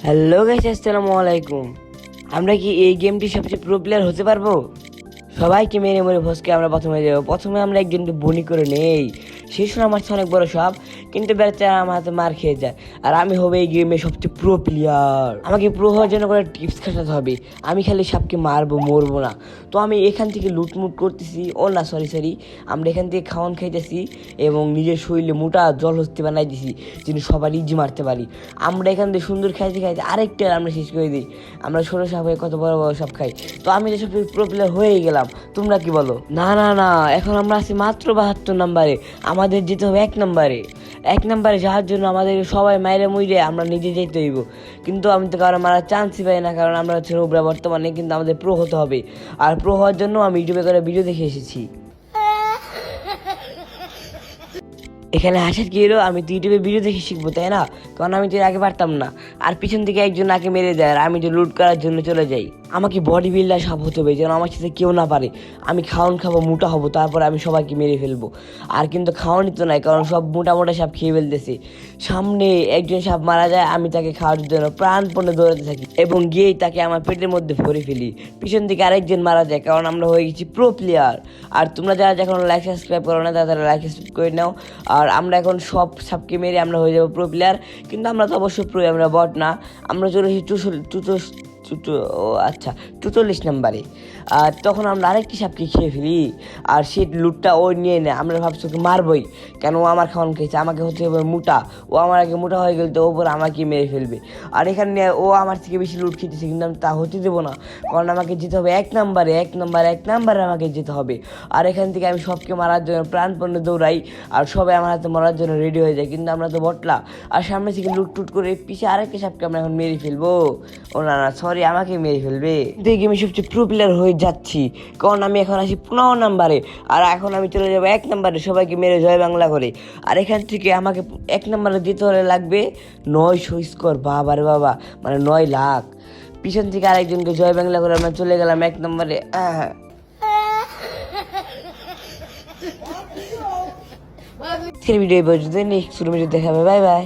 Hello guys, আসসালামু আলাইকুম। আমরা কি এই গেমটি সবচেয়ে প্রো প্লেয়ার হতে পারবো? সবাইকে মেরে মেরে ভসকে আমরা প্রথমে যাবো। প্রথমে আমরা একজনকে বনি করে নেই। শেষ আমার কাছে অনেক বড় সব, কিন্তু বেচারা আমার হাতে মার খেয়ে যায়। আর আমি হবে এই গেমে সবচেয়ে প্রো প্লেয়ার। আমাকে প্রো হওয়ার জন্য করে টিপস খাটাতে হবে। আমি খালি সাপকে মারবো, মরবো না। তো আমি এখান থেকে লুটমুট করতেছি। ও না, সরি, আমরা এখান থেকে খাওয়ান খাইতেছি এবং নিজের শরীরে মোটা জল হস্তি বানাই দিছি, যেন সবার ইজি মারতে পারি। আমরা এখান থেকে সুন্দর খাইতে খাইতে আরেকটা আমরা শেষ করে দিই। আমরা ছোটো সাপ হয়ে কত বড় বড় সাপ খাই। তো আমি যে সব প্রো প্লেয়ার হয়ে গেলাম। তোমরা কি বলো? না না না, এখন আমরা আছি মাত্র 72 নম্বরে। আমাদের যেতে হবে 1 নম্বরে যাওয়ার জন্য আমাদের সবাই মাইরে মুইরে আমরা নিজে যেতে হইব। কিন্তু আমি তো কারণ মারার চান্সই পাই না, কারণ আমরা হচ্ছে নোবরা বর্তমানে। কিন্তু আমাদের প্রো হতে হবে, আর প্রো হওয়ার জন্য আমি ইউটিউবে করে ভিডিও দেখে এসেছি। এখানে হাসার কি হলো? আমি তো ইউটিউবে ভিডিও দেখে শিখবো, তাই না? কারণ আমি তো এর আগে পারতাম না। আর পিছন থেকে একজন আগে মেরে দেয়, আর আমি তো লুট করার জন্য চলে যাই। আমাকে বডি বিল্ডার সাপ হতে হবে, যেন আমার সাথে কেউ না পারে। আমি খাওয়ান খাবো, মোটা হবো, তারপর আমি সবাইকে মেরে ফেলবো। আর কিন্তু খাওয়ানি তো নাই, কারণ সব মোটা মোটা সাপ খেয়ে ফেলতেছে। সামনে একজন সাপ মারা যায়, আমি তাকে খাওয়ার জন্য প্রাণপণে দৌড়াতে থাকি এবং গিয়েই তাকে আমার পেটের মধ্যে ভরে ফেলি। পিছন থেকে আরেকজন মারা যায়, কারণ আমরা হয়ে গেছি প্রো প্লেয়ার। আর তোমরা যারা এখন লাইক সাবস্ক্রাইব করো না, তারা লাইক সাবস্ক্রাইব করে নাও। আর আমরা এখন সব সাপকে মেরে আমরা হয়ে যাবো প্রো প্লেয়ার। কিন্তু আমরা তো অবশ্যই প্রো, আমরা বট না। আমরা চলে এসেছি 44 নম্বরে। আর তখন আমরা আরেকটি সাপকে খেয়ে ফেলি, আর সে লুটটা ও নিয়ে নেয়। আমরা ভাবছি ওকে মারবই, কেন ও আমার খাওয়ান খেয়েছে। আমাকে হচ্ছে মোটা, ও আমার আগে মোটা হয়ে গেল, তো ওপর আমাকে মেরে ফেলবে। আর এখানে ও আমার থেকে বেশি লুট খেতেছে, কিন্তু আমি তা হতে দেবো না, কারণ আমাকে যেতে হবে 1 নম্বরে আমাকে যেতে হবে। আর এখান থেকে আমি সবকে মারার জন্য প্রাণপণে দৌড়াই, আর সবাই আমার হাতে মারার জন্য রেডি হয়ে যায়। কিন্তু আমরা তো বটলা, আর সামনে থেকে লুট টুট করে পিছিয়ে আরেকটা সাপকে আমরা এখন মেরে ফেলবো। ও না না, সরি, আমাকে মেরে ফেলবে। দেখি আমি সবচেয়ে প্রো প্লেয়ার হয়ে যাচ্ছি, কারণ আমি এখন আসি 15 নম্বরে। আর এখন আমি চলে যাবো 1 নম্বরে, সবাইকে মেরে জয় বাংলা করে। আর এখান থেকে আমাকে 1 নম্বরে যেতে হলে লাগবে 900 স্কোর। বাবা রে বাবা, মানে 9 লাখ। পিছন থেকে আরেকজনকে জয় বাংলা করে আমরা চলে গেলাম 1 নম্বরে। ভিডিও পর্যন্ত নেক্সট ভিডিও দেখাবে। Bye bye.